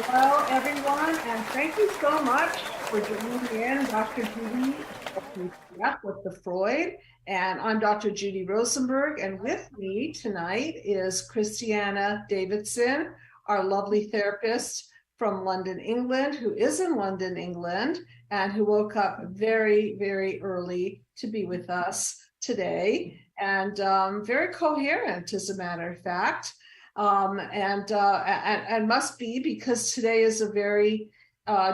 Hello, everyone, and thank you so much for joining me in, Dr. Judy, with the Freud. And I'm Dr. Judy Rosenberg, and with me tonight is Christiana Davidson, our lovely therapist from London, England, who is in London, England, and who woke up very, very early to be with us today, and very coherent, as a matter of fact. And must be, because today is a very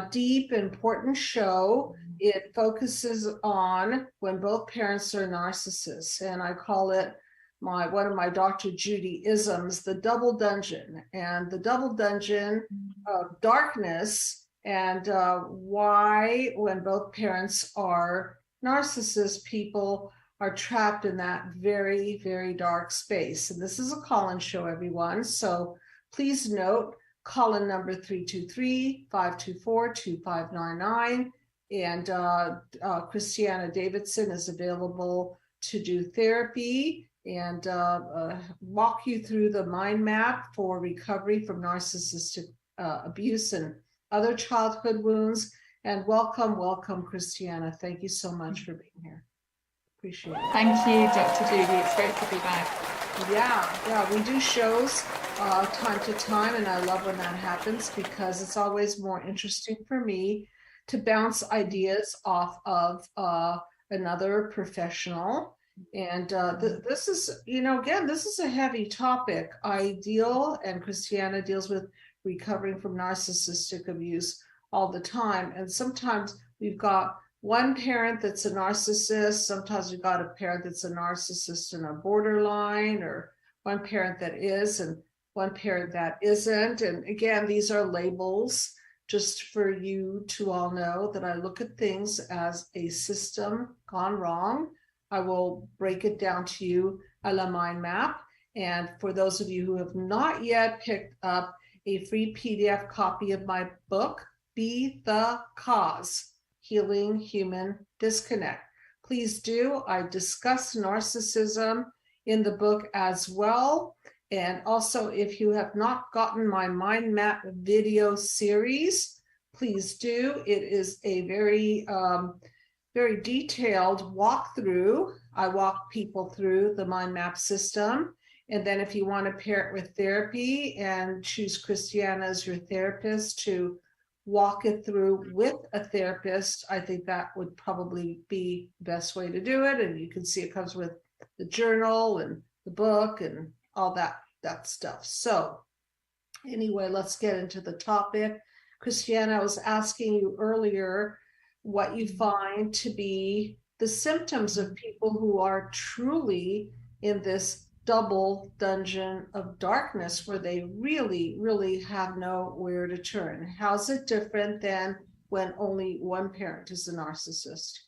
deep, important show. It focuses on when both parents are narcissists, and I call it one of my Dr. Judy isms, the double dungeon, and the double dungeon of darkness, and why, when both parents are narcissists, people are trapped in that very, very dark space. And this is a call-in show, everyone. So please note, call-in number 323-524-2599. And Christiana Davidson is available to do therapy and walk you through the mind map for recovery from narcissistic abuse and other childhood wounds. And welcome, Christiana. Thank you so much for being here. Appreciate it. Thank you, Dr. Judy. It's great to be back. Yeah, we do shows time to time, and I love when that happens because it's always more interesting for me to bounce ideas off of another professional. And this is, again, this is a heavy topic. I deal, and Christiana deals with recovering from narcissistic abuse all the time. And sometimes we've got one parent that's a narcissist, sometimes we've got a parent that's a narcissist and a borderline, or one parent that is and one parent that isn't. And again, these are labels just for you to all know that I look at things as a system gone wrong. I will break it down to you a la mind map. And for those of you who have not yet picked up a free PDF copy of my book, Be the Cause: Healing Human Disconnect, please do. I discuss narcissism in the book as well. And also, if you have not gotten my mind map video series, please do. It is a very, very detailed walkthrough. I walk people through the mind map system. And then if you want to pair it with therapy and choose Christiana as your therapist to walk it through with a therapist, I think that would probably be the best way to do it. And you can see it comes with the journal and the book and all that stuff. So anyway, let's get into the topic. Christiana, I was asking you earlier what you find to be the symptoms of people who are truly in this double dungeon of darkness where they really, really have nowhere to turn. How's it different than when only one parent is a narcissist?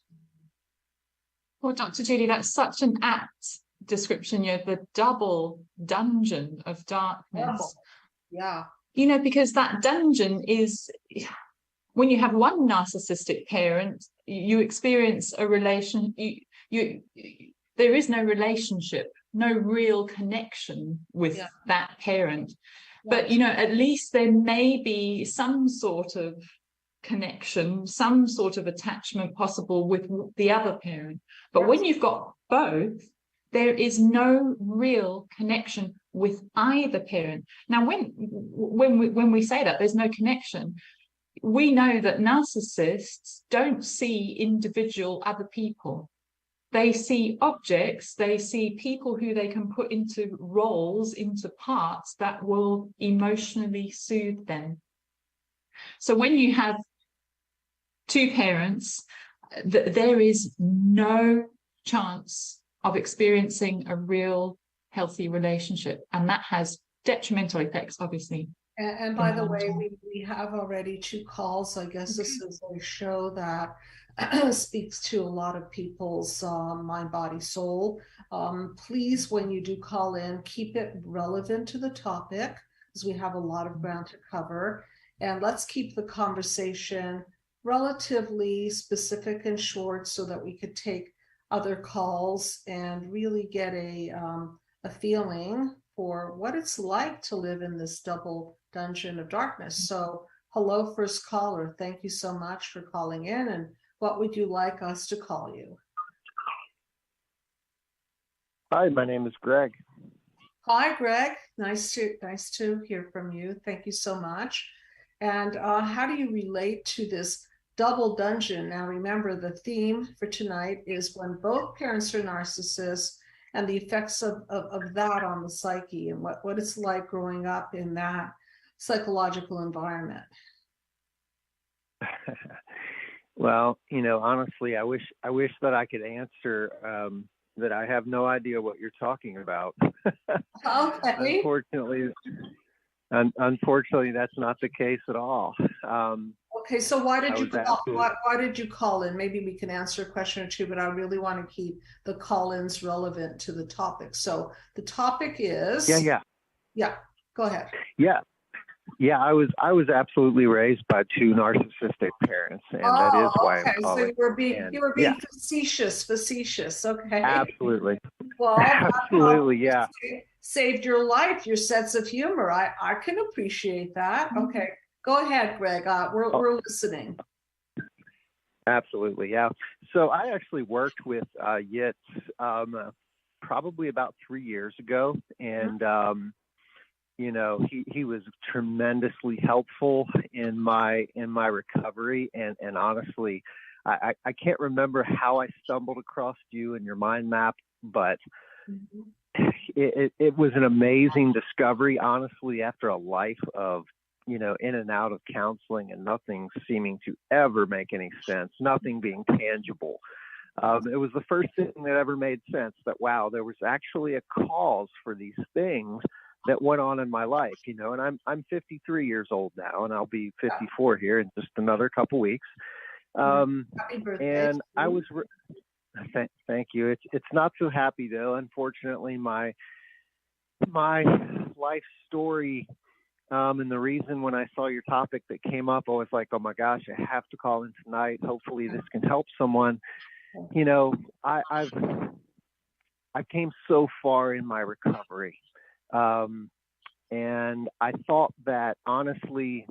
Well, Dr. Judy, that's such an apt description. The double dungeon of darkness. Yeah. Because that dungeon is, when you have one narcissistic parent, you experience a relation. There is no relationship, no real connection with that parent. But, at least there may be some sort of connection, some sort of attachment possible with the other parent. But when you've got both, there is no real connection with either parent. Now, when we say that there's no connection, we know that narcissists don't see individual other people. They see objects, they see people who they can put into roles, into parts that will emotionally soothe them. So when you have two parents, there is no chance of experiencing a real healthy relationship. And that has detrimental effects, obviously. And by the way, we have already 2 calls. I guess this is a show that speaks to a lot of people's mind, body, soul. Please, when you do call in, keep it relevant to the topic, because we have a lot of ground to cover. And let's keep the conversation relatively specific and short so that we could take other calls and really get a feeling for what it's like to live in this double dungeon of darkness. So Hello, first caller. Thank you so much for calling in. And what would you like us to call you? Hi, my name is Gregg. Hi, Greg. Nice to hear from you. Thank you so much. And how do you relate to this double dungeon? Now, remember, the theme for tonight is when both parents are narcissists and the effects of that on the psyche and what it's like growing up in that psychological environment. Well, honestly, I wish that I could answer that I have no idea what you're talking about. Okay. Unfortunately, that's not the case at all. Okay, so why did I you was call? absolutely, Why did you call in? Maybe we can answer a question or two, but I really want to keep the call-ins relevant to the topic. So the topic is, yeah, go ahead. yeah. I was absolutely raised by two narcissistic parents, and that is Oh, why I'm okay. So calling. you were being facetious. Okay. Absolutely, Well, absolutely, yeah. saved your life, your sense of humor. I can appreciate that. Okay. Go ahead, Greg. We're listening. Absolutely, yeah. So I actually worked with Yitz probably about 3 years ago, and he was tremendously helpful in my recovery, and honestly, I can't remember how I stumbled across you and your mind map, but it was an amazing discovery, honestly, after a life of in and out of counseling and nothing seeming to ever make any sense, nothing being tangible. It was the first thing that ever made sense that, wow, there was actually a cause for these things that went on in my life, and I'm 53 years old now, and I'll be 54 here in just another couple weeks. Happy birthday. And I was, thank you. It's not so happy though. Unfortunately, my life story, and the reason when I saw your topic that came up, I was like, oh my gosh, I have to call in tonight. Hopefully this can help someone. I've came so far in my recovery. And I thought that honestly,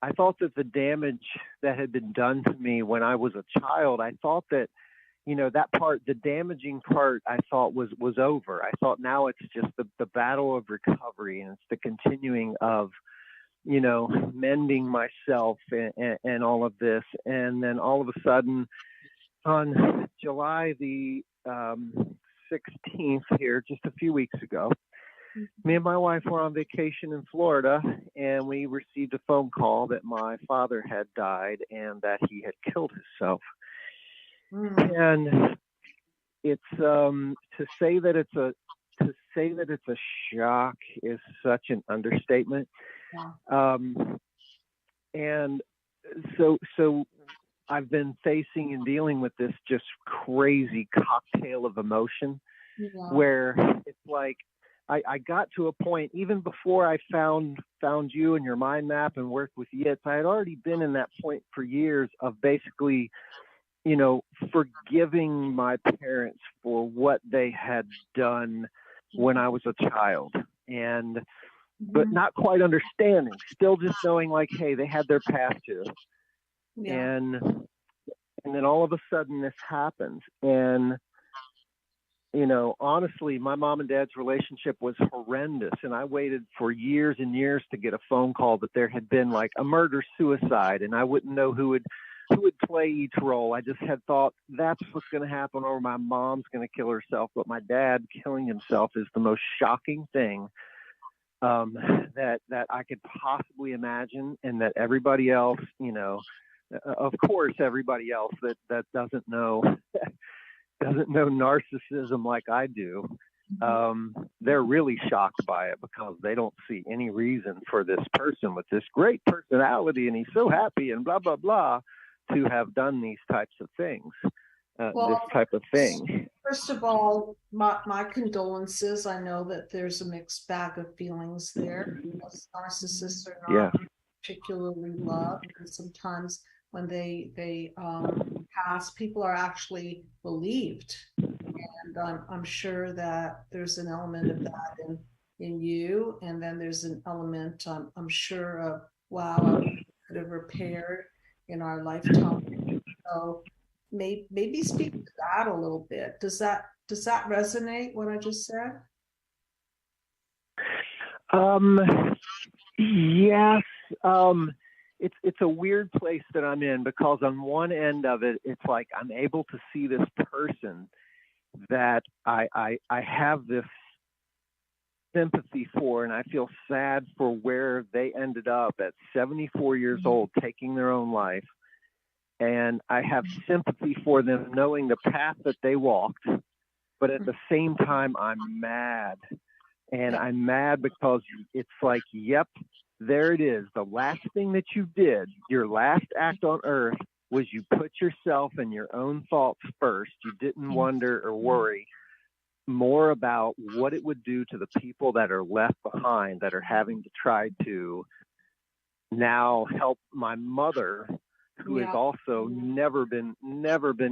the damage that had been done to me when I was a child, I thought that, that part, the damaging part, I thought was over. I thought now it's just the battle of recovery, and it's the continuing of, mending myself and all of this. And then all of a sudden on July the 16th here, just a few weeks ago, me and my wife were on vacation in Florida, and we received a phone call that my father had died and that he had killed himself. And it's to say that it's a shock is such an understatement. And so I've been facing and dealing with this just crazy cocktail of emotion, where it's like I got to a point, even before I found you and your mind map and worked with Yitz, I had already been in that point for years of basically, forgiving my parents for what they had done when I was a child, but not quite understanding, still just knowing like, hey, they had their past too. And then all of a sudden this happens, and honestly, my mom and dad's relationship was horrendous, and I waited for years and years to get a phone call that there had been like a murder suicide, and I wouldn't know who would play each role. I just had thought that's what's going to happen, or my mom's going to kill herself. But my dad killing himself is the most shocking thing that I could possibly imagine, and that everybody else, of course, everybody else that doesn't know narcissism like I do, they're really shocked by it, because they don't see any reason for this person with this great personality, and he's so happy and blah blah blah, to have done these types of things, this type of thing. First of all, my condolences. I know that there's a mixed bag of feelings there. Narcissists are not particularly loved, and sometimes when they pass, people are actually relieved, and I'm sure that there's an element of that in you, and then there's an element I'm sure of, wow, I have repaired in our lifetime. So maybe speak to that a little bit. Does that resonate, what I just said? Yes. It's a weird place that I'm in, because on one end of it, it's like I'm able to see this person that I have this sympathy for, and I feel sad for where they ended up at 74 years old, taking their own life. And I have sympathy for them knowing the path that they walked, but at the same time, I'm mad. And I'm mad because it's like, yep, there it is. The last thing that you did, your last act on earth, was you put yourself and your own thoughts first. You didn't wonder or worry more about what it would do to the people that are left behind, that are having to try to now help my mother, who has also never been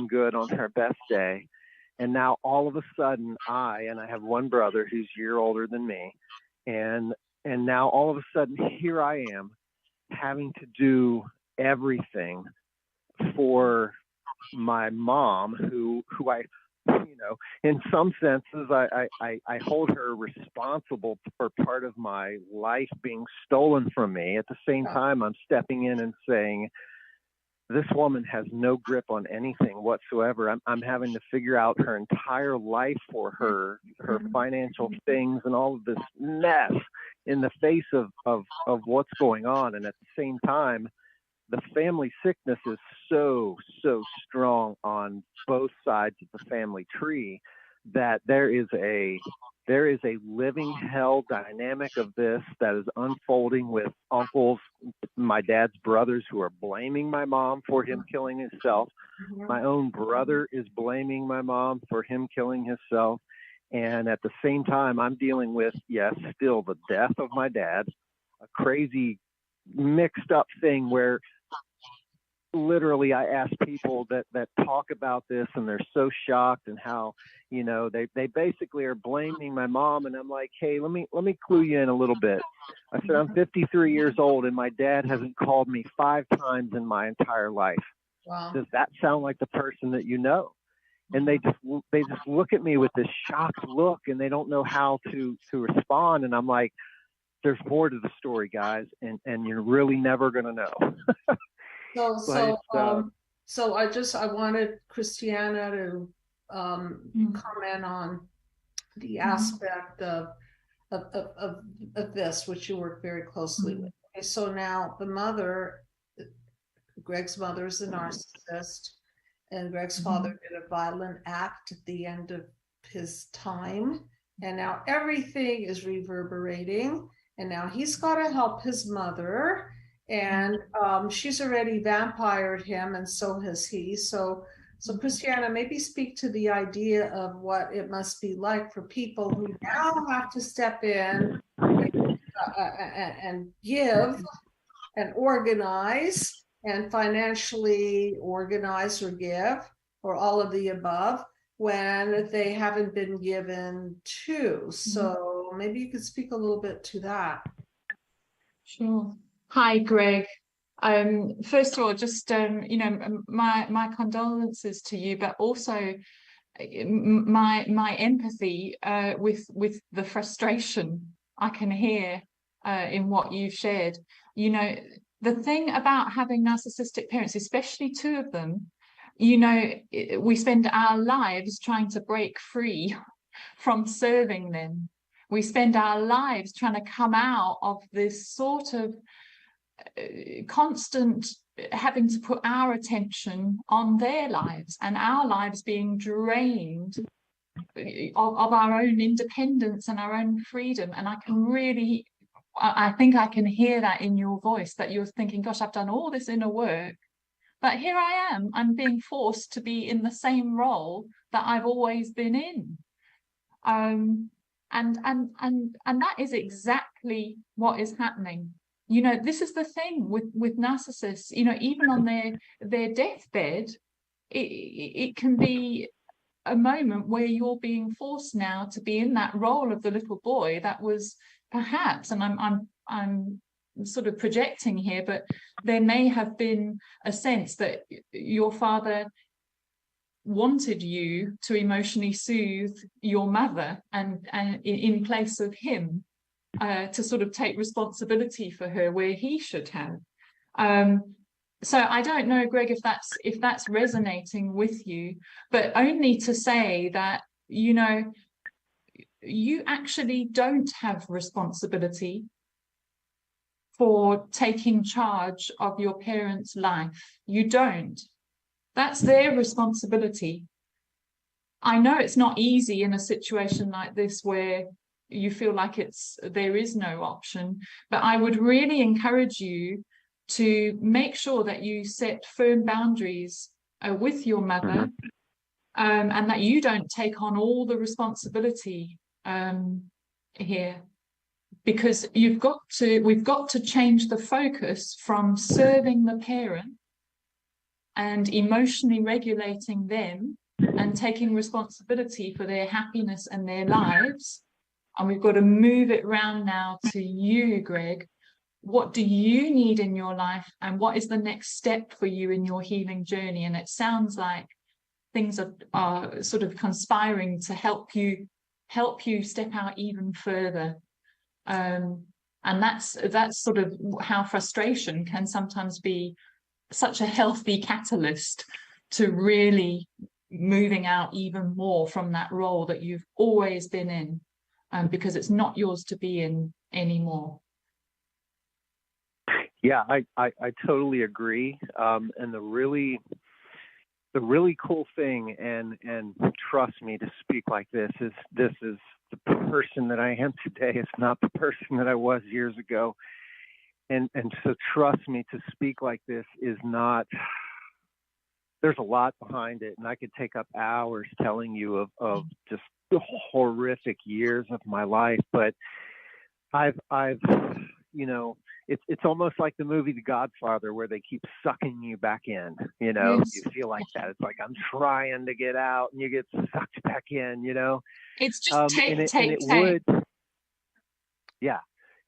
good on her best day. And now all of a sudden I have one brother who's a year older than me. And now all of a sudden here I am having to do everything for my mom, who I, in some senses, I hold her responsible for part of my life being stolen from me. At the same time, I'm stepping in and saying, this woman has no grip on anything whatsoever. I'm having to figure out her entire life for her financial things and all of this mess in the face of what's going on. And at the same time, the family sickness is so strong on both sides of the family tree that there is a living hell dynamic of this that is unfolding with uncles, my dad's brothers, who are blaming my mom for him killing himself. My own brother is blaming my mom for him killing himself. And at the same time, I'm dealing with, yes, still the death of my dad, a crazy mixed up thing where literally I ask people that talk about this, and they're so shocked, and how, they basically are blaming my mom. And I'm like, hey, let me clue you in a little bit. I said, I'm 53 years old and my dad hasn't called me 5 times in my entire life. Wow. Does that sound like the person that you know? And they just look at me with this shocked look, and they don't know how to respond. And I'm like, there's more to the story, guys, and you're really never gonna know. So I wanted Christiana to comment on the aspect of this, which you work very closely with. Okay, so now the mother, Gregg's mother, is a narcissist, and Gregg's father did a violent act at the end of his time, and now everything is reverberating, and now he's got to help his mother. And she's already vampired him, and so has he. So Christiana, maybe speak to the idea of what it must be like for people who now have to step in and give and organize and financially organize or give, or all of the above, when they haven't been given to. So maybe you could speak a little bit to that. Sure. Hi, Gregg. First of all, just my condolences to you, but also my empathy with the frustration I can hear in what you've shared. The thing about having narcissistic parents, especially 2 of them, we spend our lives trying to break free from serving them. We spend our lives trying to come out of this sort of constant having to put our attention on their lives, and our lives being drained of our own independence and our own freedom. And I think I can hear that in your voice, that you're thinking, gosh, I've done all this inner work, but here I am, I'm being forced to be in the same role that I've always been in. And that is exactly what is happening. This is the thing with narcissists, even on their deathbed, it can be a moment where you're being forced now to be in that role of the little boy that was perhaps, and I'm sort of projecting here, but there may have been a sense that your father wanted you to emotionally soothe your mother, and in place of him, to sort of take responsibility for her where he should have. So I don't know, Greg, if that's resonating with you, but only to say that, you know, you actually don't have responsibility for taking charge of your parents' life. You don't. That's their responsibility. I know it's not easy in a situation like this where you feel like there is no option, but I would really encourage you to make sure that you set firm boundaries with your mother, and that you don't take on all the responsibility here, because we've got to change the focus from serving the parent and emotionally regulating them and taking responsibility for their happiness and their lives. And we've got to move it round now to you, Greg. What do you need in your life, and what is the next step for you in your healing journey? And it sounds like things are sort of conspiring to help you step out even further. And that's sort of how frustration can sometimes be such a healthy catalyst to really moving out even more from that role that you've always been in, because it's not yours to be in anymore. Yeah, I totally agree. And the really cool thing, and trust me to speak like this is the person that I am today. It's not the person that I was years ago. And so trust me, to speak like this is not, there's a lot behind it. And I could take up hours telling you of just the horrific years of my life. But I've you know, it's almost like the movie The Godfather, where they keep sucking you back in. You know, Yes. You feel like that. It's like, I'm trying to get out, and you get sucked back in. You know, It's just take. Would, yeah,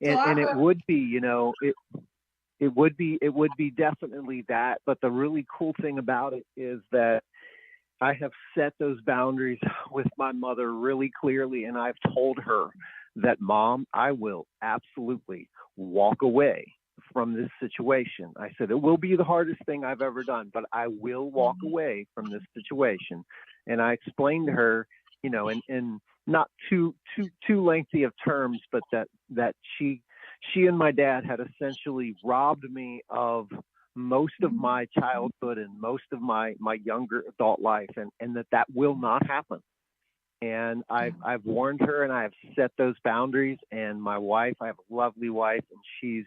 and it would be, you know, it would be definitely that. But the really cool thing about it is that I have set those boundaries with my mother really clearly, and I've told her that, Mom, I will absolutely walk away from this situation. I said, it will be the hardest thing I've ever done, but I will walk away from this situation. And I explained to her, you know, in not too lengthy of terms, but that she and my dad had essentially robbed me of most of my childhood and most of my younger adult life, and that will not happen. And I've warned her, and I have set those boundaries. And my wife, I have a lovely wife, and she's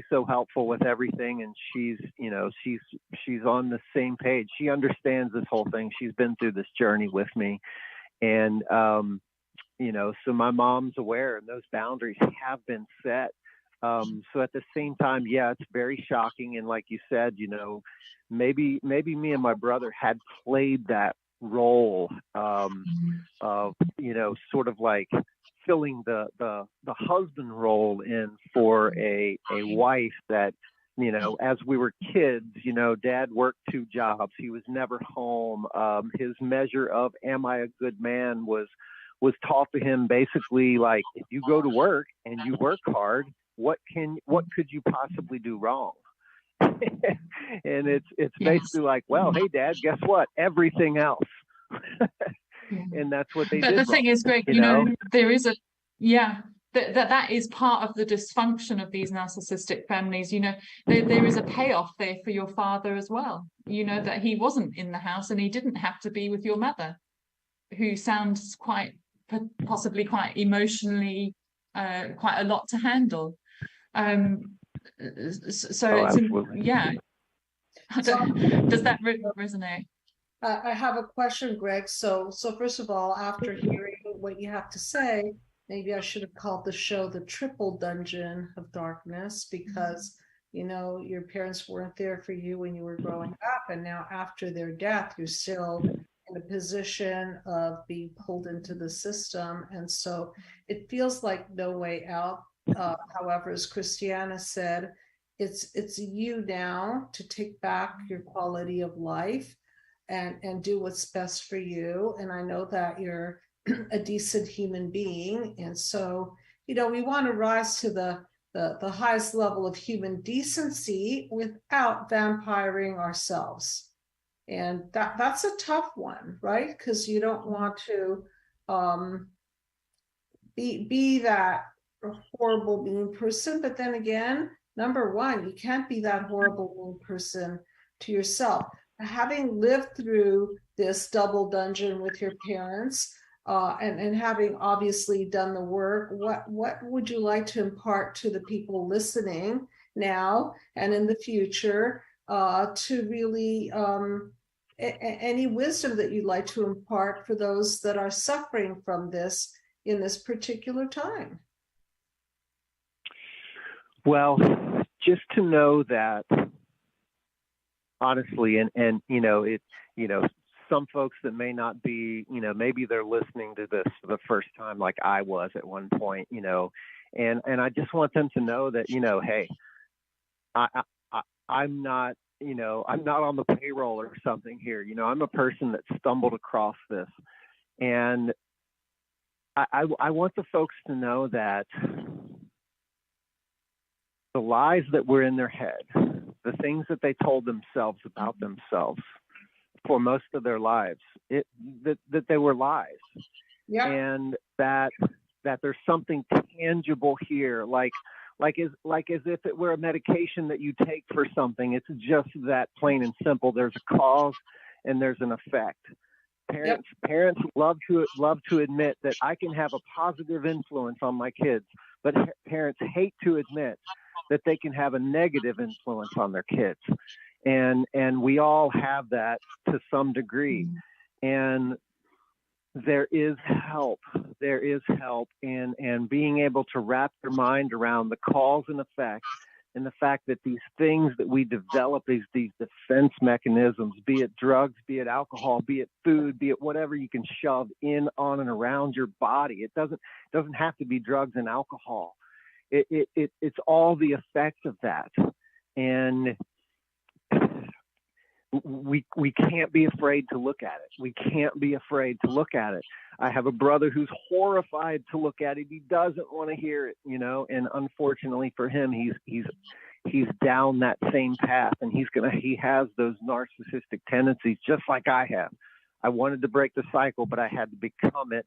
so helpful with everything. And she's on the same page. She understands this whole thing. She's been through this journey with me. And, you know, so my mom's aware, and those boundaries have been set. So at the same time, yeah, it's very shocking. And like you said, you know, maybe me and my brother had played that role of, you know, sort of like filling the husband role in for a wife that, you know, as we were kids, you know, Dad worked 2 jobs. He was never home. His measure of am I a good man was taught to him basically like, if you go to work and you work hard, what could you possibly do wrong? And it's basically like, well, hey, Dad, guess what? Everything else. And that's what they did. But the thing is, Greg, you know, there is that is part of the dysfunction of these narcissistic families. You know, there is a payoff there for your father as well. You know, that he wasn't in the house and he didn't have to be with your mother, who sounds possibly quite emotionally, quite a lot to handle. So yeah. Does that resonate? I have a question, Greg. So first of all, after hearing what you have to say, maybe I should have called the show The Triple Dungeon of Darkness, because, you know, your parents weren't there for you when you were growing up. And now after their death, you're still in a position of being pulled into the system. And so it feels like no way out. However, as Christiana said, it's you now to take back your quality of life and do what's best for you. And I know that you're a decent human being, and so we want to rise to the highest level of human decency without vampiring ourselves. And that's a tough one, right? Because you don't want to be that horrible mean person, but then again, number one, you can't be that horrible mean person to yourself. Having lived through this double dungeon with your parents, and having obviously done the work, what would you like to impart to the people listening now and in the future, to really any wisdom that you'd like to impart for those that are suffering from this in this particular time? Well, just to know that, honestly, and some folks that may not be, maybe they're listening to this for the first time, like I was at one point, and I just want them to know that, hey, I'm not, I'm not on the payroll or something here. I'm a person that stumbled across this, and I want the folks to know that the lies that were in their head, the things that they told themselves about themselves for most of their lives, that they were lies. Yeah. And that there's something tangible here, like as if it were a medication that you take for something. It's just that plain and simple. There's a cause and there's an effect. Parents love to admit that I can have a positive influence on my kids, but parents hate to admit that they can have a negative influence on their kids. And we all have that to some degree. And there is help in being able to wrap your mind around the cause and effect, and the fact that these things that we develop, these defense mechanisms, be it drugs, be it alcohol, be it food, be it whatever you can shove in, on, and around your body. It doesn't have to be drugs and alcohol. It's all the effects of that. And we can't be afraid to look at it. We can't be afraid to look at it. I have a brother who's horrified to look at it. He doesn't want to hear it, and unfortunately for him, he's down that same path, and he has those narcissistic tendencies just like I have. I wanted to break the cycle, but I had to become it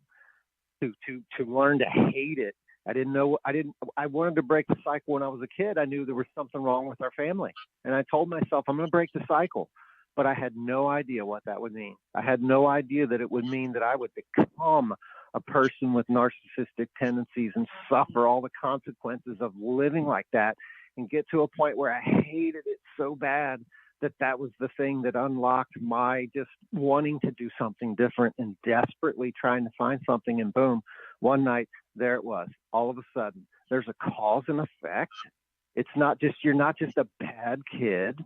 to learn to hate it. I wanted to break the cycle when I was a kid. I knew there was something wrong with our family. And I told myself, I'm going to break the cycle. But I had no idea what that would mean. I had no idea that it would mean that I would become a person with narcissistic tendencies and suffer all the consequences of living like that, and get to a point where I hated it so bad that was the thing that unlocked my just wanting to do something different and desperately trying to find something. And boom, one night, there it was. All of a sudden, there's a cause and effect. It's not just, you're not just a bad kid.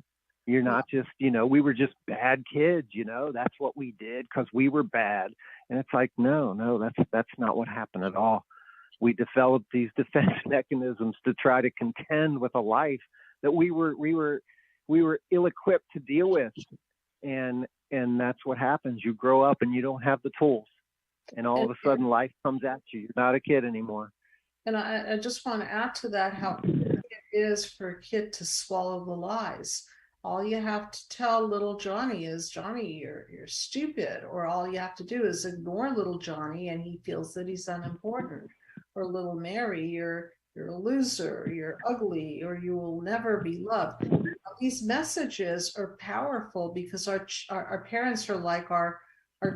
You're not just, we were just bad kids, that's what we did because we were bad. And it's like, no, that's not what happened at all. We developed these defense mechanisms to try to contend with a life that we were ill-equipped to deal with. And that's what happens. You grow up and you don't have the tools. And all of a sudden life comes at you. You're not a kid anymore. And I just want to add to that how it is for a kid to swallow the lies. All you have to tell little Johnny is, Johnny, you're stupid. Or all you have to do is ignore little Johnny and he feels that he's unimportant. Or little Mary, you're a loser, you're ugly, or you will never be loved. These messages are powerful because our parents are like our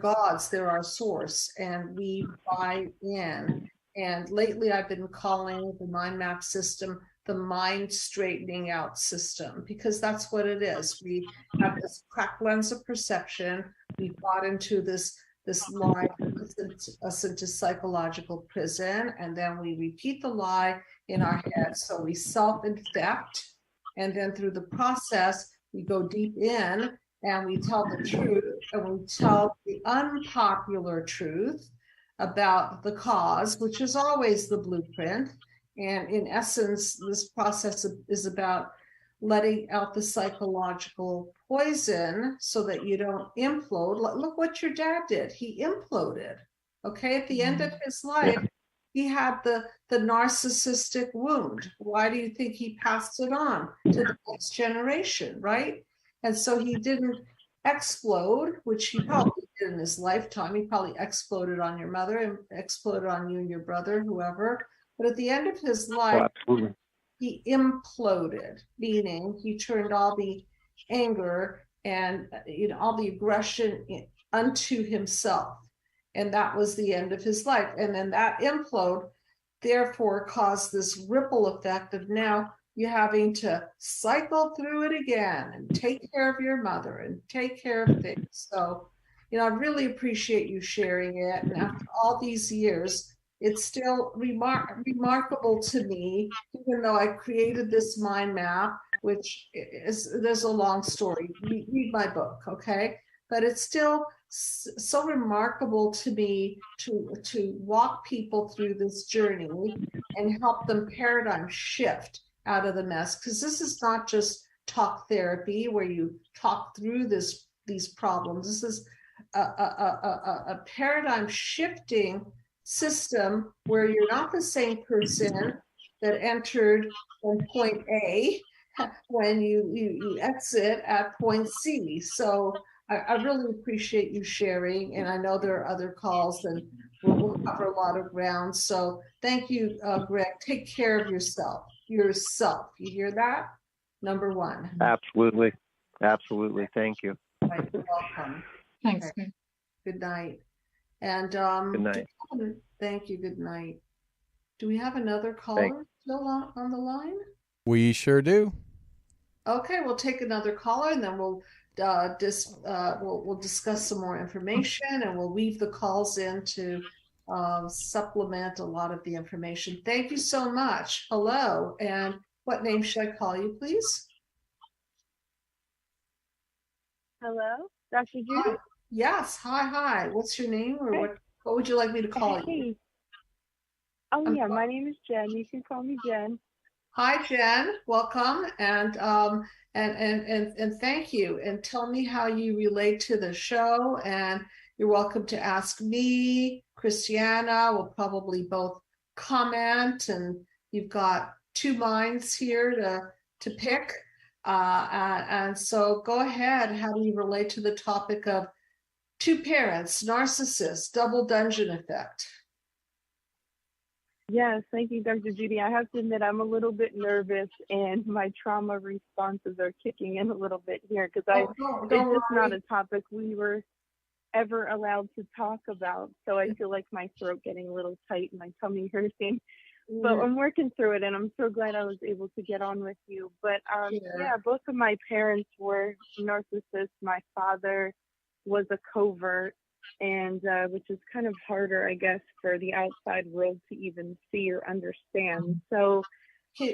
gods. They're our source, and we buy in. And lately I've been calling the Mindmap system the mind straightening out system, because that's what it is. We have this cracked lens of perception. We bought into this lie that puts us into psychological prison, and then we repeat the lie in our head. So we self-infect, and then through the process, we go deep in and we tell the truth, and we tell the unpopular truth about the cause, which is always the blueprint. And in essence, this process is about letting out the psychological poison so that you don't implode. Look what your dad did. He imploded. Okay. At the end of his life, Yeah. he had the narcissistic wound. Why do you think he passed it on to the next generation? Right. And so he didn't explode, which he probably did in his lifetime. He probably exploded on your mother and exploded on you and your brother, whoever. But at the end of his Oh, life, absolutely. he imploded, meaning he turned all the anger and all the aggression unto himself. And that was the end of his life. And then that implode therefore caused this ripple effect of now you having to cycle through it again and take care of your mother and take care of things. So, I really appreciate you sharing it. And after all these years, it's still remarkable to me, even though I created this mind map, which there's a long story. Read my book, okay? But it's still so remarkable to me to walk people through this journey and help them paradigm shift out of the mess, because this is not just talk therapy where you talk through these problems. This is a paradigm shifting system where you're not the same person that entered from point A when you exit at point C. So I really appreciate you sharing, and I know there are other calls, and we'll cover a lot of ground. So thank you, Gregg. Take care of yourself. Yourself. You hear that? Number one. Absolutely. Absolutely. Thank you. Right, you're welcome. Thanks. Okay. Good night. And Good night. thank you. Good night. Do we have another caller still on the line? We sure do. Okay, we'll take another caller and then we'll discuss some more information, and we'll weave the calls in to supplement a lot of the information. Thank you so much. Hello, and what name should I call you, please? Hello, Dr. Judy? Hi. Yes, hi. What's your name, or what would you like me to call you? Oh, yeah, my name is Jen. You can call me Jen. Hi, Jen. Welcome, and thank you. And tell me how you relate to the show. And you're welcome to ask me, Christiana. We'll probably both comment. And you've got two minds here to pick. And so go ahead. How do you relate to the topic of two parents, narcissists, double dungeon effect? Yes, thank you, Dr. Judy. I have to admit, I'm a little bit nervous, and my trauma responses are kicking in a little bit here, because it's just not a topic we were ever allowed to talk about. So I feel like my throat getting a little tight and my tummy hurting. But I'm working through it, and I'm so glad I was able to get on with you. But yeah, both of my parents were narcissists. My father was a covert, and which is kind of harder, I guess, for the outside world to even see or understand. So I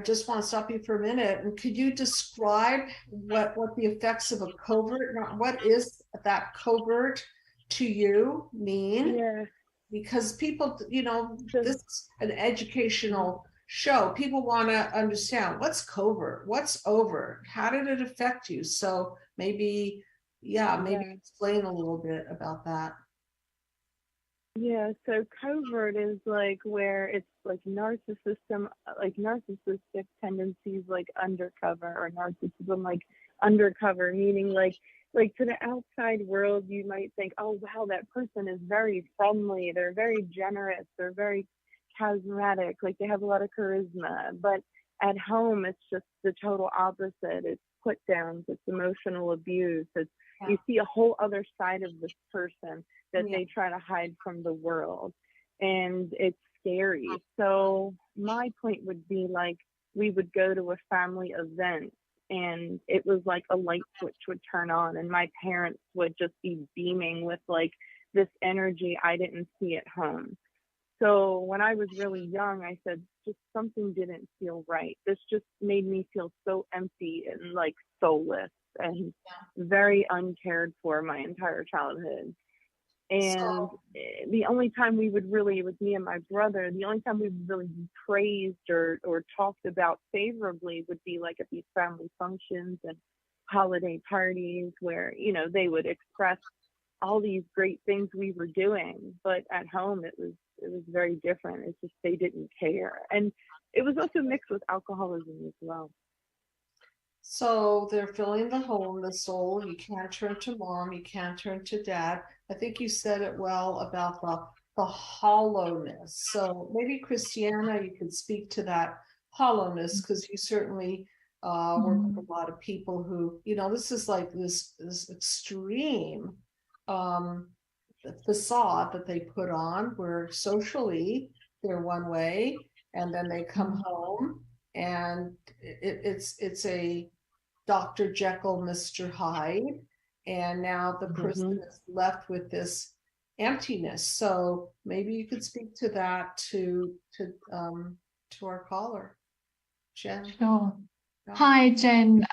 just want to stop you for a minute. And could you describe what the effects of a covert, what is that covert to you mean? Yeah. Because people, this is an educational show. People want to understand what's covert, what's overt, how did it affect you? So maybe explain a little bit about that. Yeah, so covert is like where it's like narcissistic tendencies, like undercover, or narcissism like undercover, meaning like to the outside world, you might think, oh wow, that person is very friendly, they're very generous, they're very charismatic, like they have a lot of charisma. But at home, it's just the total opposite. It's put downs, it's emotional abuse, you see a whole other side of this person that they try to hide from the world, and it's scary. So my point would be, like, we would go to a family event and it was like a light switch would turn on, and my parents would just be beaming with like this energy I didn't see at home. So when I was really young, I said, just something didn't feel right. This just made me feel so empty and like soulless and very uncared for my entire childhood. And So, the only time we would really, it was me and my brother, the only time we would really be praised or talked about favorably would be like at these family functions and holiday parties where, you know, they would express all these great things we were doing. But at home, it was very different. It's just they didn't care. And it was also mixed with alcoholism as well. so they're filling the hole, the soul. You can't turn to mom, you can't turn to dad. I think you said it well about the hollowness. So maybe Christiana, you could speak to that hollowness because you certainly work with a lot of people who, you know, this is like this extreme um, facade that they put on where socially they're one way and then they come home and it's a Dr. Jekyll, Mr. Hyde, and now the person Mm-hmm. is left with this emptiness. So maybe you could speak to that to our caller, Jen. Sure. Yeah. Hi, Jen.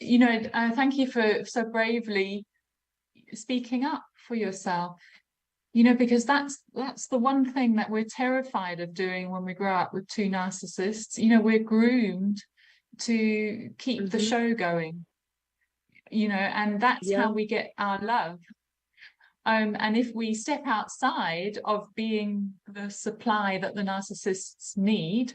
Thank you for so bravely speaking up for yourself. Because that's the one thing that we're terrified of doing when we grow up with two narcissists. We're groomed to keep the Mm-hmm. show going, and that's Yeah. how we get our love. And if we step outside of being the supply that the narcissists need,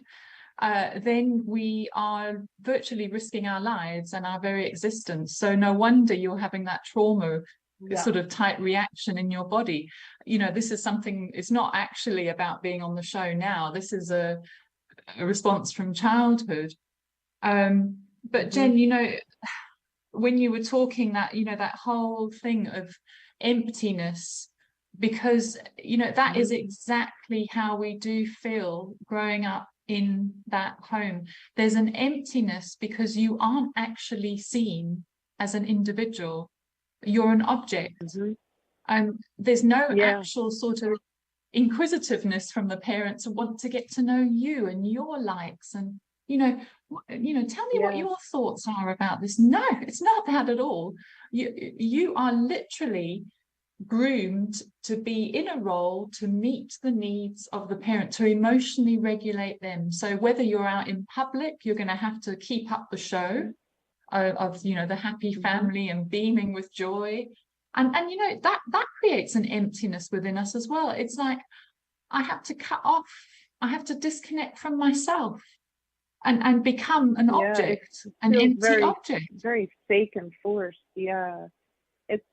then we are virtually risking our lives and our very existence. So no wonder you're having that trauma Yeah. sort of type reaction in your body. This is something, it's not actually about being on the show now. This is a response from childhood. But Jen, when you were talking that whole thing of emptiness, because that is exactly how we do feel growing up in that home. There's an emptiness because you aren't actually seen as an individual. You're an object. There's no actual sort of inquisitiveness from the parents who want to get to know you and your likes and tell me what your thoughts are about this. No, it's not that at all. You are literally groomed to be in a role to meet the needs of the parent, to emotionally regulate them. So whether you're out in public, you're going to have to keep up the show of the happy family and beaming with joy, and that creates an emptiness within us as well. It's like I have to cut off, I have to disconnect from myself and become an object, an empty object. Very fake and forced.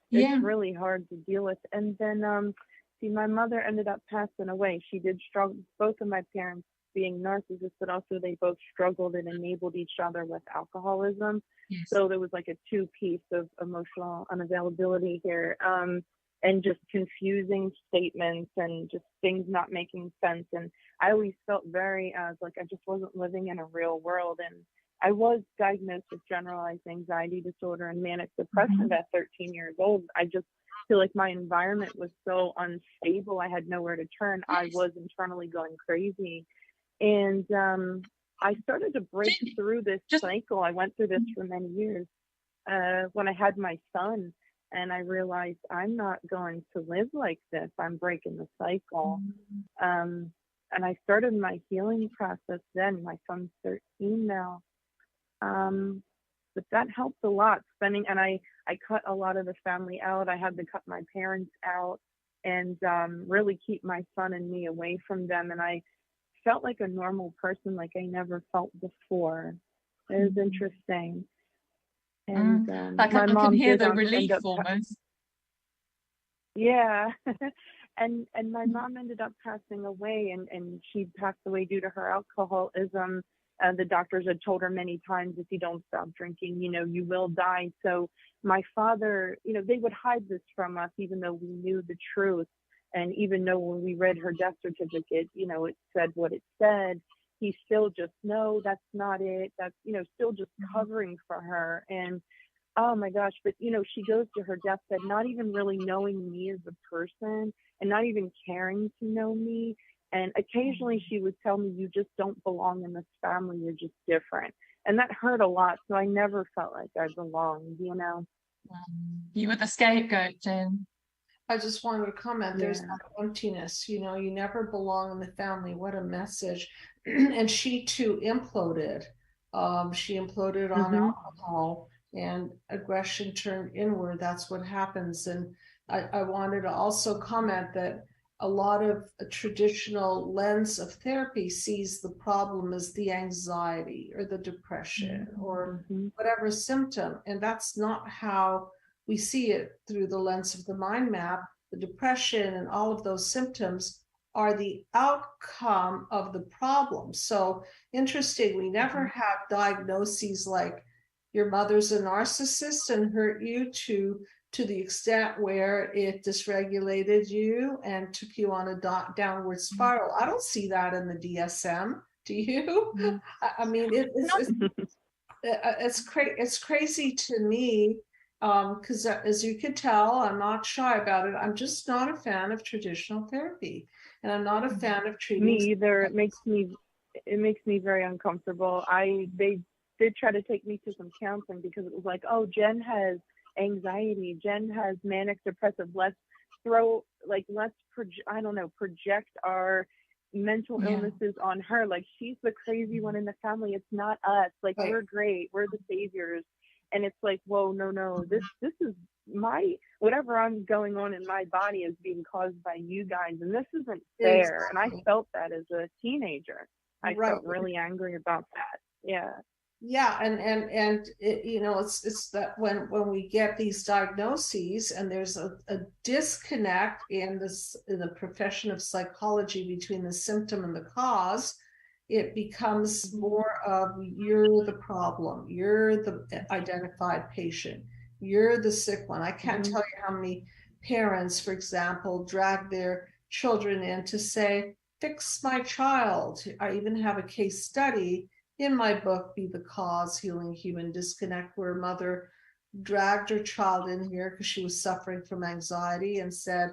It's really hard to deal with. And then see, my mother ended up passing away. She did struggle, both of my parents being narcissists, but also they both struggled and enabled each other with alcoholism. Yes. So there was like a two-piece of emotional unavailability here, and just confusing statements and just things not making sense. And I always felt very like I just wasn't living in a real world. And I was diagnosed with generalized anxiety disorder and manic depression at 13 years old. I just feel like my environment was so unstable. I had nowhere to turn. I was internally going crazy. And I started to break through this cycle. I went through this for many years when I had my son, and I realized I'm not going to live like this. I'm breaking the cycle. And I started my healing process then. My son's 13 now. But that helped a lot, and I cut a lot of the family out. I had to cut my parents out and really keep my son and me away from them. And I felt like a normal person, like I never felt before. It was interesting. And like my I mom can hear did the relief almost. Yeah. and my mom ended up passing away, and she passed away due to her alcoholism. The doctors had told her many times, if you don't stop drinking, you will die. So my father, they would hide this from us, even though we knew the truth. And even though when we read her death certificate, it said what it said, he still just, no, that's not it. That's, still just covering for her. And oh my gosh, but she goes to her deathbed, not even really knowing me as a person and not even caring to know me. And occasionally she would tell me, you just don't belong in this family. You're just different. And that hurt a lot. So I never felt like I belonged, You were the scapegoat, Jen. I just wanted to comment, there's Yeah. that emptiness, you never belong in the family. What a message. And she too imploded. She imploded on Mm-hmm. alcohol, and aggression turned inward. That's what happens. And I wanted to also comment that a lot of a traditional lens of therapy sees the problem as the anxiety or the depression or Mm-hmm. whatever symptom. And that's not how we see it through the lens of the mind map. The depression and all of those symptoms are the outcome of the problem. So interesting, we never have diagnoses like your mother's a narcissist and hurt you to the extent where it dysregulated you and took you on a downward spiral. I don't see that in the DSM. Do you? I mean, it's crazy to me, because as you could tell, I'm not shy about it. I'm just not a fan of traditional therapy, and I'm not a fan of treating. Me either. It makes me very uncomfortable. They did try to take me to some counseling because it was like, oh, Jen has anxiety, Jen has manic depressive. Let's project our mental illnesses on her. Like, she's the crazy one in the family. It's not us. Like, we're great. We're the saviors. And it's like, whoa, no. This is whatever I'm going on in my body is being caused by you guys, and this isn't fair. And I felt that as a teenager. I felt really angry about that. Yeah, and it, it's that when we get these diagnoses and there's a disconnect in the profession of psychology between the symptom and the cause, it becomes more of you're the problem, you're the identified patient, you're the sick one. I can't tell you how many parents, for example, drag their children in to say, fix my child. I even have a case study in my book, Be the Cause, Healing Human Disconnect, where a mother dragged her child in here because she was suffering from anxiety and said,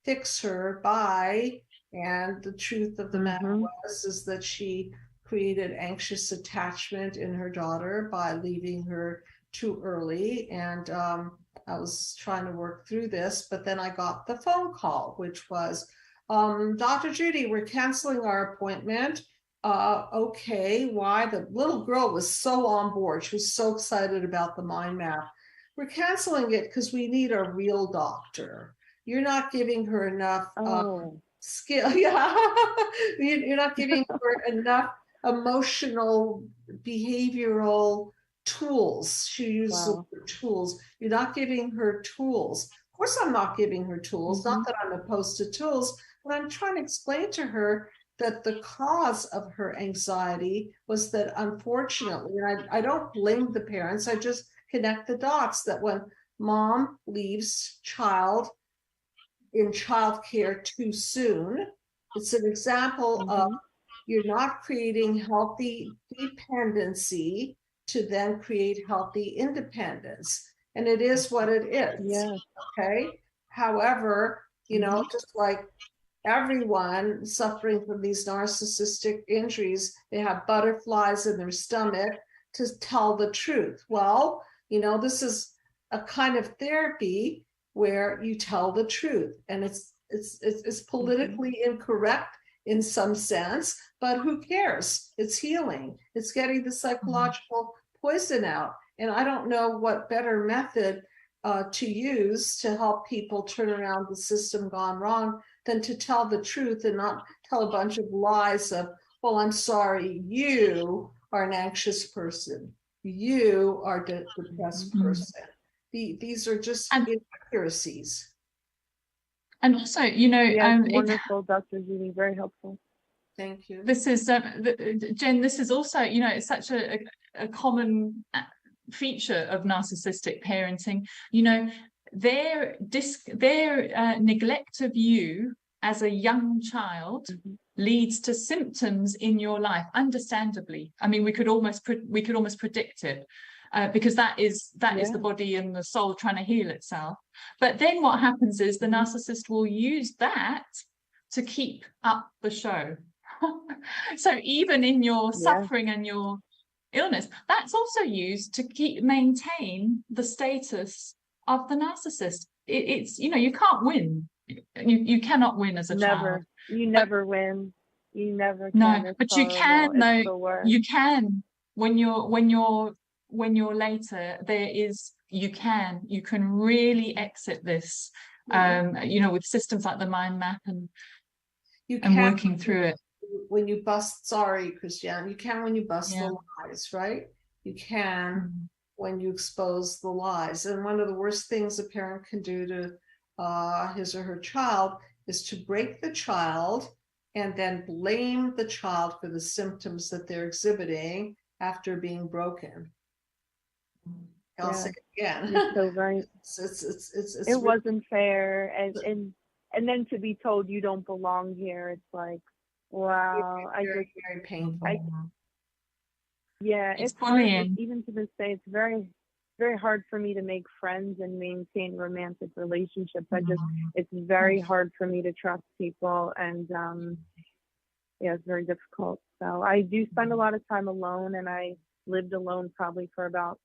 fix her, bye. And the truth of the matter is that she created anxious attachment in her daughter by leaving her too early. And I was trying to work through this, but then I got the phone call, which was, Dr. Judy, we're canceling our appointment. Okay, why? The little girl was so on board. She was so excited about the mind map. We're canceling it because we need a real doctor. You're not giving her enough skill. Yeah, you're not giving her enough emotional, behavioral tools. She uses tools. You're not giving her tools. Of course, I'm not giving her tools. Not that I'm opposed to tools, but I'm trying to explain to her that the cause of her anxiety was that, unfortunately, and I don't blame the parents, I just connect the dots, that when mom leaves child in childcare too soon, it's an example of you're not creating healthy dependency to then create healthy independence. And it is what it is. Yeah. Okay. However, just like everyone suffering from these narcissistic injuries, they have butterflies in their stomach to tell the truth. Well, this is a kind of therapy where you tell the truth, and it's politically incorrect in some sense, but who cares? It's healing. It's getting the psychological poison out. And I don't know what better method to use to help people turn around the system gone wrong than to tell the truth and not tell a bunch of lies of, well, I'm sorry, you are an anxious person. You are a depressed person. These are just inaccuracies. And also, wonderful, Dr. Judy, very helpful. Thank you. This is Jen. This is also, it's such a common feature of narcissistic parenting. Their neglect of you as a young child leads to symptoms in your life. Understandably, I mean, we could almost predict it. Because that is the body and the soul trying to heal itself. But then what happens is the narcissist will use that to keep up the show. So even in your suffering and your illness, that's also used to maintain the status of the narcissist. it's, you can't win. You cannot win as a child. You never win. You never can. No, It's but you horrible. can, It's though. the worst. You can when you're later. You can really exit this. With systems like the Mindmap and You can working through it. when you bust. Sorry, Christiana. You can when you bust Yeah. the lies, right? You can Mhm. when you expose the lies. And one of the worst things a parent can do to his or her child is to break the child and then blame the child for the symptoms that they're exhibiting after being broken. I'll say it again. You're so right. It's It wasn't fair, and then to be told you don't belong here, it's like, wow. very, very painful. It's bullying. hard, even to this day. It's very, very hard for me to make friends and maintain romantic relationships. It's very hard for me to trust people, and it's very difficult. So I do spend a lot of time alone, and I lived alone probably for about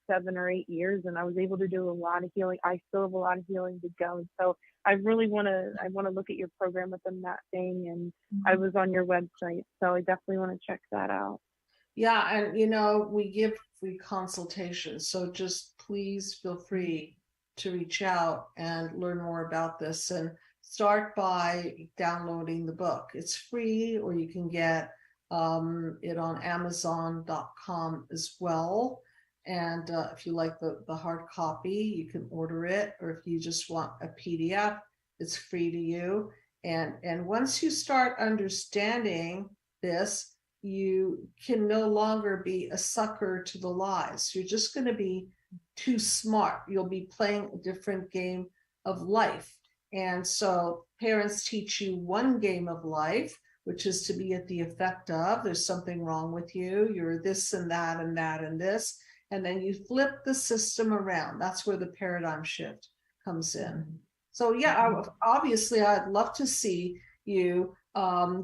7 or 8 years, and I was able to do a lot of healing. I still have a lot of healing to go. So I really want to look at your program within that thing, and I was on your website, so I definitely want to check that out. Yeah, and we give free consultations, so just please feel free to reach out and learn more about this, and start by downloading the book. It's free, or you can get it on Amazon.com as well. And if you like the hard copy, you can order it, or if you just want a PDF, it's free to you. And once you start understanding this, you can no longer be a sucker to the lies. You're just going to be too smart. You'll be playing a different game of life. And so parents teach you one game of life, which is to be at the effect of, there's something wrong with you, you're this and that and that and this. And then you flip the system around. That's where the paradigm shift comes in. So yeah, obviously I'd love to see you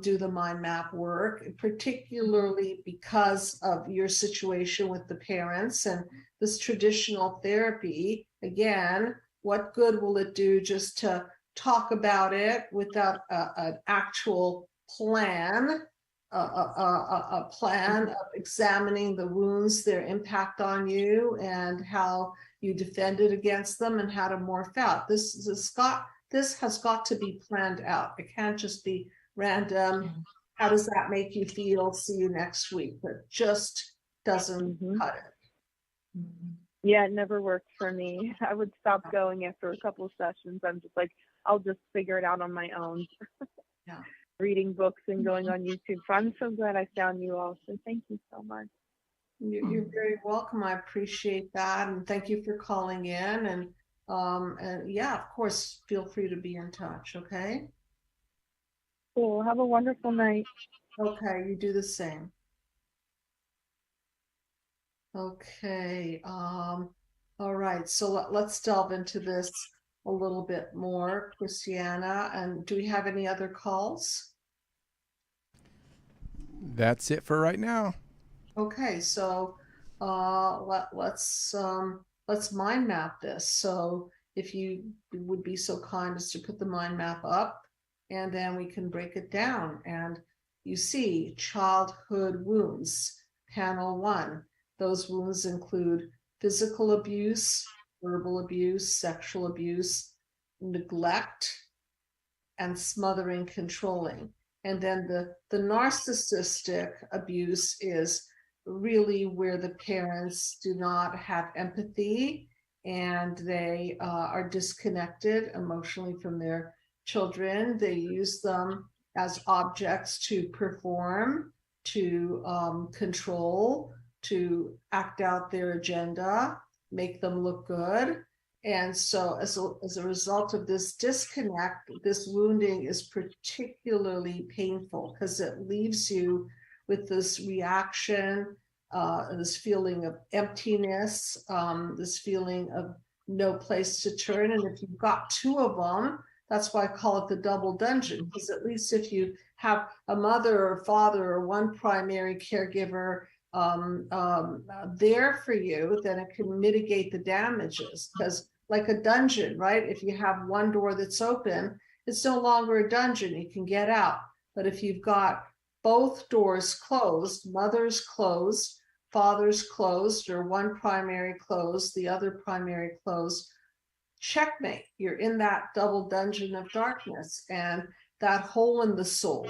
do the mind map work, particularly because of your situation with the parents and this traditional therapy. Again, what good will it do just to talk about it without an actual plan? A plan of examining the wounds, their impact on you, and how you defended against them, and how to morph out. This has got to be planned out. It can't just be random. How does that make you feel? See you next week. But just doesn't cut it. Yeah, it never worked for me. I would stop going after a couple of sessions. I'm just like, I'll just figure it out on my own. Yeah. Reading books and going on YouTube. So I'm so glad I found you all. So thank you so much. You're very welcome. I appreciate that, and thank you for calling in. And yeah, of course, feel free to be in touch. Okay. Cool. Have a wonderful night. Okay, you do the same. Okay. All right. So let's delve into this a little bit more, Christiana. And do we have any other calls? That's it for right now. Okay, so let's mind map this. So if you would be so kind as to put the mind map up, and then we can break it down. And you see childhood wounds, panel 1. Those wounds include physical abuse, verbal abuse, sexual abuse, neglect, and smothering, controlling. And then the narcissistic abuse is really where the parents do not have empathy, and they are disconnected emotionally from their children. They use them as objects to perform, to control, to act out their agenda, make them look good. And so as a result of this disconnect, this wounding is particularly painful because it leaves you with this reaction, this feeling of emptiness, this feeling of no place to turn. And if you've got 2 of them, that's why I call it the double dungeon, because at least if you have a mother or father or one primary caregiver there for you, then it can mitigate the damages. Because like a dungeon, right? If you have one door that's open, it's no longer a dungeon, you can get out. But if you've got both doors closed, mother's closed, father's closed, or one primary closed, the other primary closed, checkmate. You're in that double dungeon of darkness, and that hole in the soul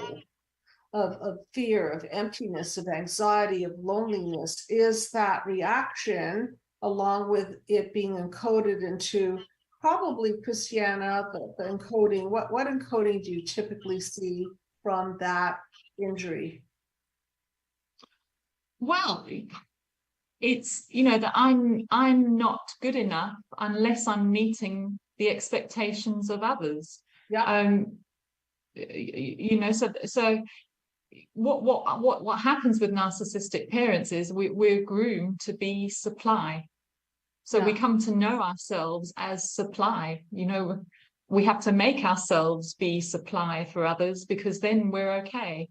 of fear, of emptiness, of anxiety, of loneliness is that reaction, along with it being encoded into probably Christiana, the encoding. What encoding do you typically see from that injury? Well, it's, you know, that I'm not good enough unless I'm meeting the expectations of others. Yeah. You know, so what happens with narcissistic parents is we're groomed to be supply. So we come to know ourselves as supply. You know, we have to make ourselves be supply for others, because then we're okay.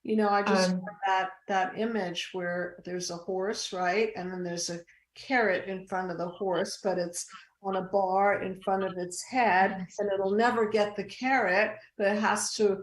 You know, I just had that image where there's a horse, right? And then there's a carrot in front of the horse, but it's on a bar in front of its head, and it'll never get the carrot, but it has to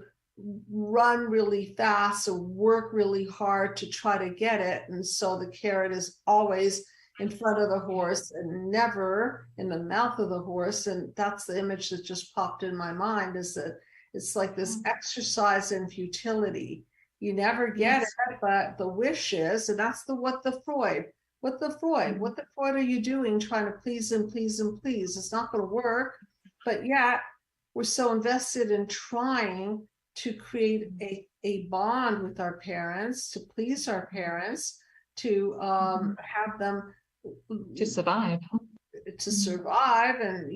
run really fast or work really hard to try to get it. And so the carrot is always in front of the horse and never in the mouth of the horse. And that's the image that just popped in my mind, is that it's like this exercise in futility. You never get it, but the wish is, and that's what the Freud are you doing, trying to please and please and please? It's not going to work. But yet we're so invested in trying to create a bond with our parents, to please our parents, to have them to survive, and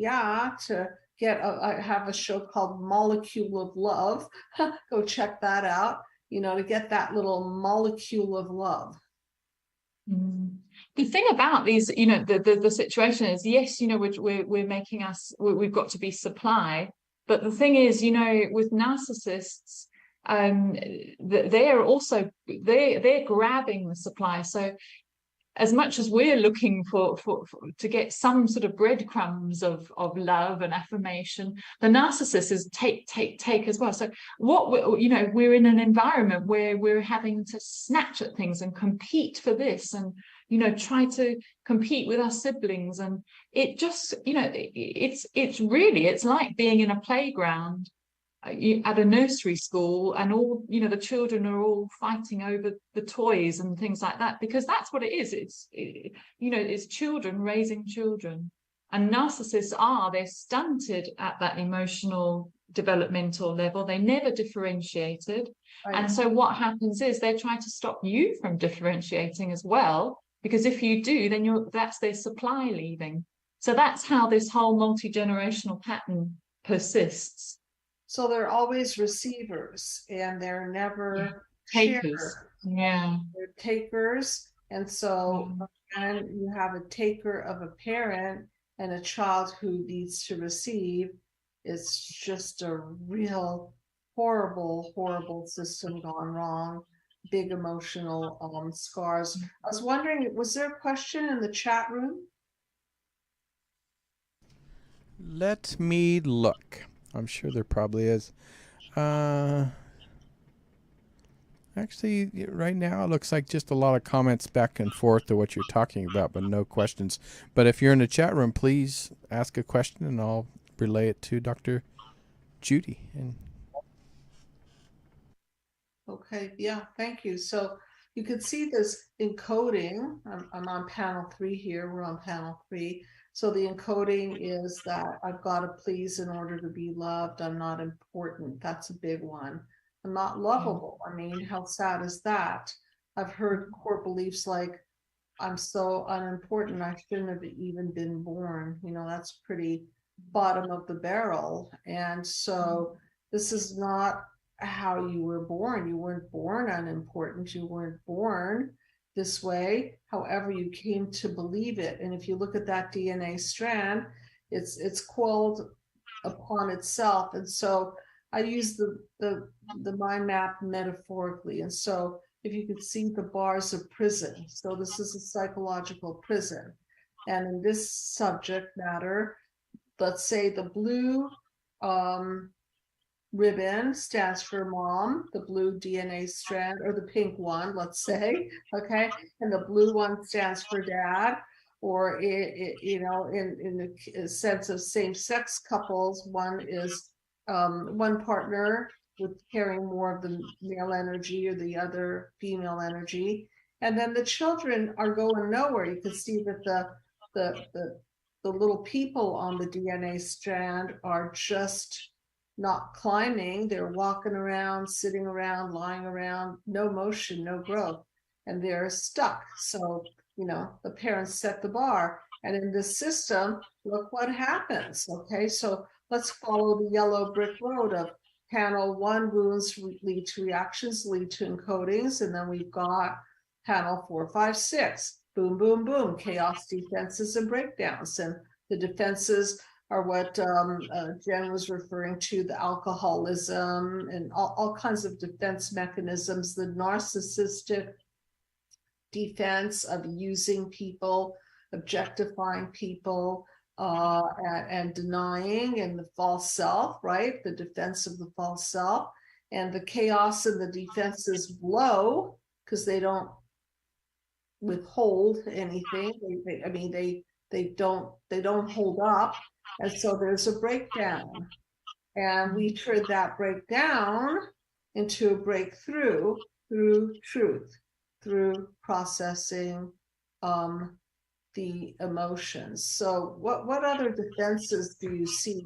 to get I have a show called Molecule of Love. Go check that out. You know, to get that little molecule of love. The thing about these, you know, the situation is, yes, you know, we're making we've got to be supply, but the thing is, you know, with narcissists, they're also they're grabbing the supply. So as much as we're looking for to get some sort of breadcrumbs of love and affirmation, the narcissist is take as well. So you know, we're in an environment where we're having to snatch at things and compete for this, and, you know, try to compete with our siblings. And it just, you know, it's really, it's like being in a playground at a nursery school, and all, you know, the children are all fighting over the toys and things like that, because that's what it is. You know, it's children raising children. And narcissists they're stunted at that emotional developmental level. They never differentiated. Right. And so what happens is they try to stop you from differentiating as well, because if you do, then that's their supply leaving. So that's how this whole multi-generational pattern persists. So they're always receivers, and they're never takers. They're takers. And so when you have a taker of a parent and a child who needs to receive, it's just a real horrible system gone wrong. Big emotional scars. I was wondering, was there a question in the chat room? Let me look. I'm sure there probably is. Actually, right now it looks like just a lot of comments back and forth to what you're talking about, but no questions. But if you're in the chat room, please ask a question and I'll relay it to Dr. Judy. Okay, yeah, thank you. So you can see this encoding. I'm on panel 3 here. We're on panel 3. So the encoding is that I've got to please in order to be loved. I'm not important. That's a big one. I'm not lovable. I mean, how sad is that? I've heard core beliefs like, I'm so unimportant, I shouldn't have even been born. You know, that's pretty bottom of the barrel. And so this is not how you were born. You weren't born unimportant. You weren't born this way. However, you came to believe it. And if you look at that DNA strand, it's coiled upon itself. And so I use the mind map metaphorically. And so if you could see the bars of prison, so this is a psychological prison. And in this subject matter, let's say the blue ribbon stands for mom, the blue DNA strand, or the pink one, let's say, okay, and the blue one stands for dad, or in the sense of same-sex couples, one is one partner with carrying more of the male energy or the other female energy, and then the children are going nowhere. You can see that the little people on the DNA strand are just not climbing. They're walking around, sitting around, lying around, no motion, no growth, and they're stuck. So, the parents set the bar. And in this system, look what happens. Okay, so let's follow the yellow brick road of panel 1, wounds lead to reactions, lead to encodings. And then we've got panel 4, 5, 6, boom, boom, boom, chaos, defenses, and breakdowns. And the defenses are what Jen was referring to, the alcoholism and all kinds of defense mechanisms, the narcissistic defense of using people, objectifying people, and denying, and the false self, right? The defense of the false self. And the chaos and the defenses blow because they don't withhold anything. They don't hold up. And so there's a breakdown. And we turn that breakdown into a breakthrough through truth, through processing the emotions. So what other defenses do you see,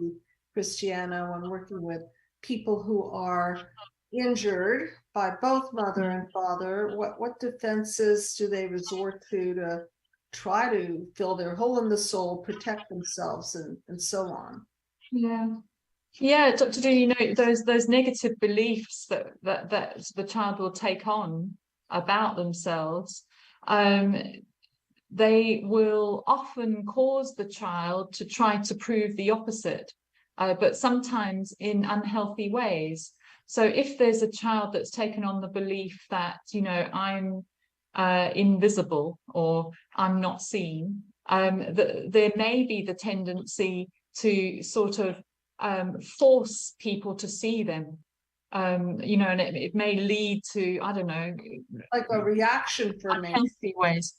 Christiana, when working with people who are injured by both mother and father? What defenses do they resort to try to fill their hole in the soul, protect themselves, and so on? Yeah, Dr. D, those negative beliefs that the child will take on about themselves, they will often cause the child to try to prove the opposite, but sometimes in unhealthy ways. So if there's a child that's taken on the belief that, I'm invisible or I'm not seen, there may be the tendency to sort of force people to see them, and it may lead to, I don't know, like a reaction for me, unhealthy ways.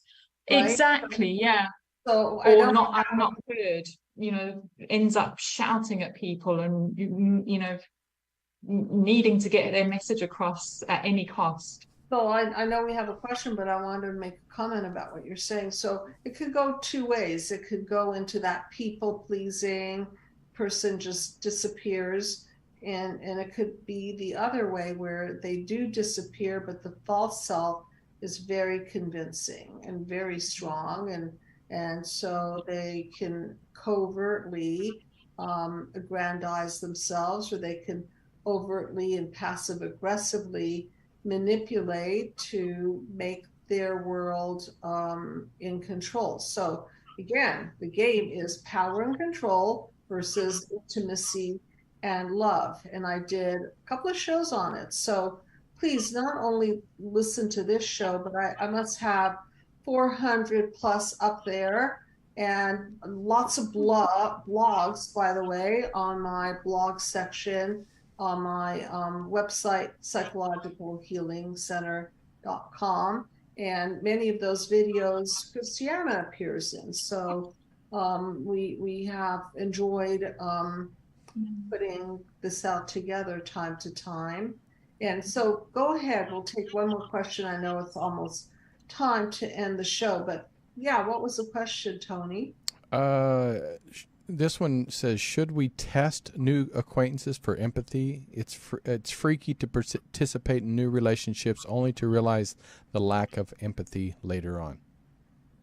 Right? Exactly, yeah. So I'm not heard, ends up shouting at people and needing to get their message across at any cost. So I know we have a question, but I wanted to make a comment about what you're saying. So it could go two ways. It could go into that people pleasing, person just disappears, and it could be the other way where they do disappear, but the false self is very convincing and very strong, and so they can covertly aggrandize themselves, or they can overtly and passive aggressively manipulate to make their world in control. So again, the game is power and control versus intimacy and love. And I did a couple of shows on it. So please not only listen to this show, but I must have 400 plus up there, and lots of blogs, by the way, on my blog section on my website, psychologicalhealingcenter.com. And many of those videos Christiana appears in. So we have enjoyed putting this out together time to time. And so go ahead, we'll take one more question. I know it's almost time to end the show, but yeah, what was the question, Tony? This one says, should we test new acquaintances for empathy? It's freaky to participate in new relationships only to realize the lack of empathy later on.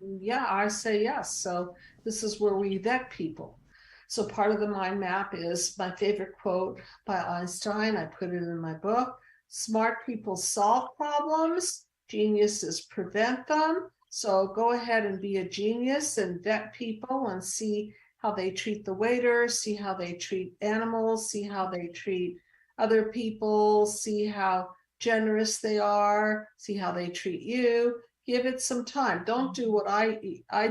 Yeah, I say yes. So this is where we vet people. So part of the mind map is my favorite quote by Einstein. I put it in my book. Smart people solve problems, geniuses prevent them. So go ahead and be a genius and vet people and see how they treat the waiter, see how they treat animals, see how they treat other people, see how generous they are, see how they treat you. Give it some time. Don't do what I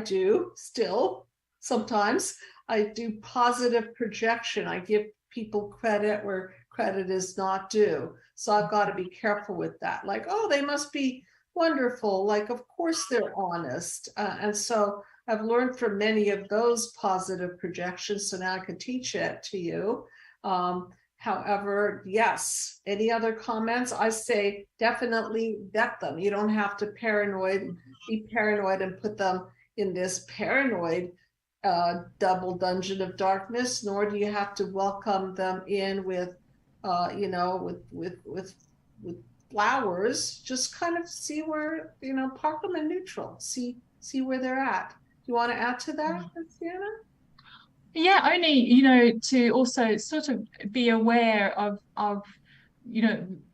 do still sometimes. I do positive projection. I give people credit where credit is not due. So I've got to be careful with that. Like, oh, they must be wonderful. Like, of course they're honest. And so I've learned from many of those positive projections. So now I can teach it to you. However, yes, any other comments? I say definitely vet them. You don't have to be paranoid and put them in this paranoid double dungeon of darkness, nor do you have to welcome them in with, with flowers. Just kind of see where, park them in neutral, see where they're at. Do you want to add to that, Christiana? Yeah, only, to also sort of be aware of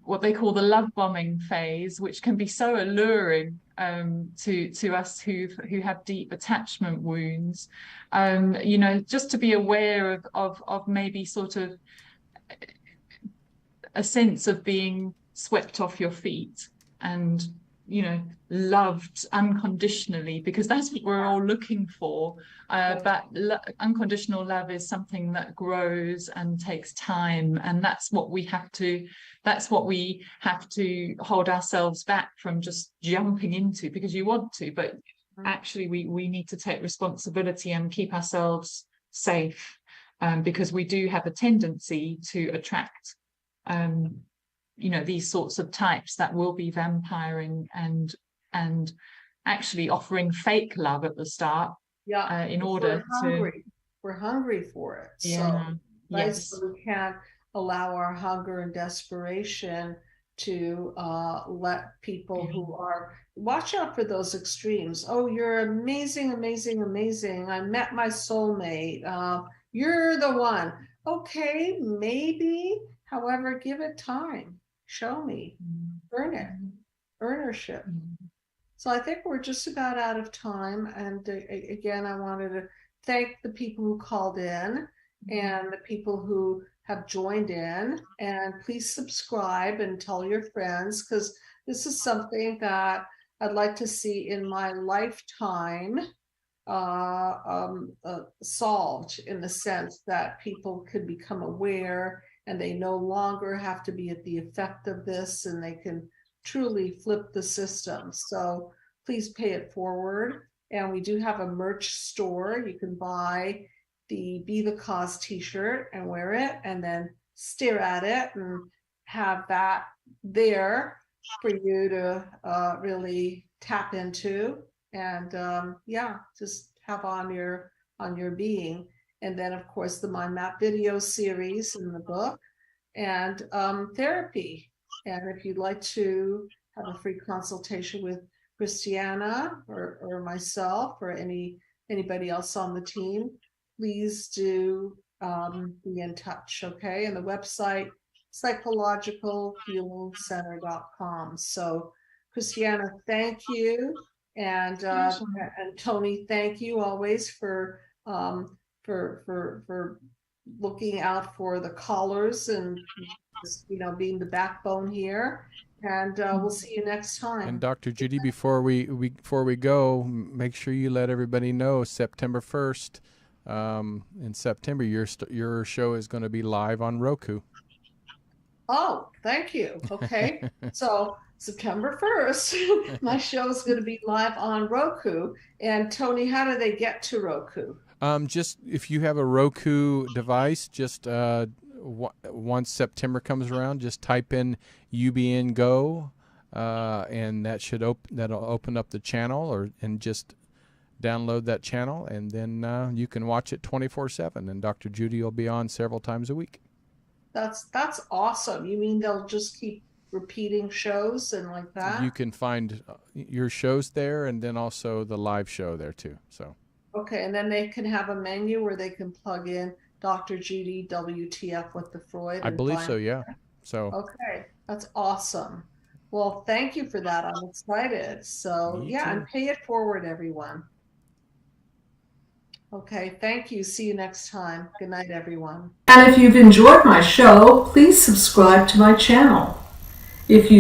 what they call the love bombing phase, which can be so alluring to us who have deep attachment wounds. Just to be aware of maybe sort of a sense of being swept off your feet and loved unconditionally, because that's what we're all looking for. But unconditional love is something that grows and takes time, and that's what we have to hold ourselves back from just jumping into, because you want to, but actually we need to take responsibility and keep ourselves safe, because we do have a tendency to attract these sorts of types that will be vampiring and actually offering fake love at the start. Yeah, in order we're hungry for it. Yeah. So, right, so we can't allow our hunger and desperation to let people who are, watch out for those extremes. Oh, you're amazing, amazing, amazing. I met my soulmate. You're the one. Okay, maybe. However, give it time. Show me. Earn it. Earnership. So I think we're just about out of time. And again, I wanted to thank the people who called in and the people who have joined in. And please subscribe and tell your friends, because this is something that I'd like to see in my lifetime solved, in the sense that people could become aware and they no longer have to be at the effect of this, and they can truly flip the system. So please pay it forward. And we do have a merch store. You can buy the Be the Cause t-shirt and wear it, and then stare at it and have that there for you to really tap into, and just have on your being. And then, of course, the Mindmap video series in the book, and therapy. And if you'd like to have a free consultation with Christiana or myself or anybody else on the team, please do be in touch, okay? And the website, psychologicalhealingcenter.com. So, Christiana, thank you. And Tony, thank you always for looking out for the callers and being the backbone here. And we'll see you next time. And Dr. Judy, before we go, make sure you let everybody know September 1st. In September, your show is going to be live on Roku. Oh, thank you. Okay. So September 1st, my show is going to be live on Roku. And Tony, how do they get to Roku? Just if you have a Roku device, just once September comes around, just type in UBN Go, and that should that'll open up the channel, and just download that channel, and then you can watch it 24/7. And Dr. Judy will be on several times a week. That's awesome. You mean they'll just keep repeating shows and like that? You can find your shows there, and then also the live show there too. So. Okay, and then they can have a menu where they can plug in Dr. Judy WTF with the Freud. I believe so, yeah. So. Okay, that's awesome. Well, thank you for that. I'm excited. So and pay it forward, everyone. Okay, thank you. See you next time. Good night, everyone. And if you've enjoyed my show, please subscribe to my channel. If you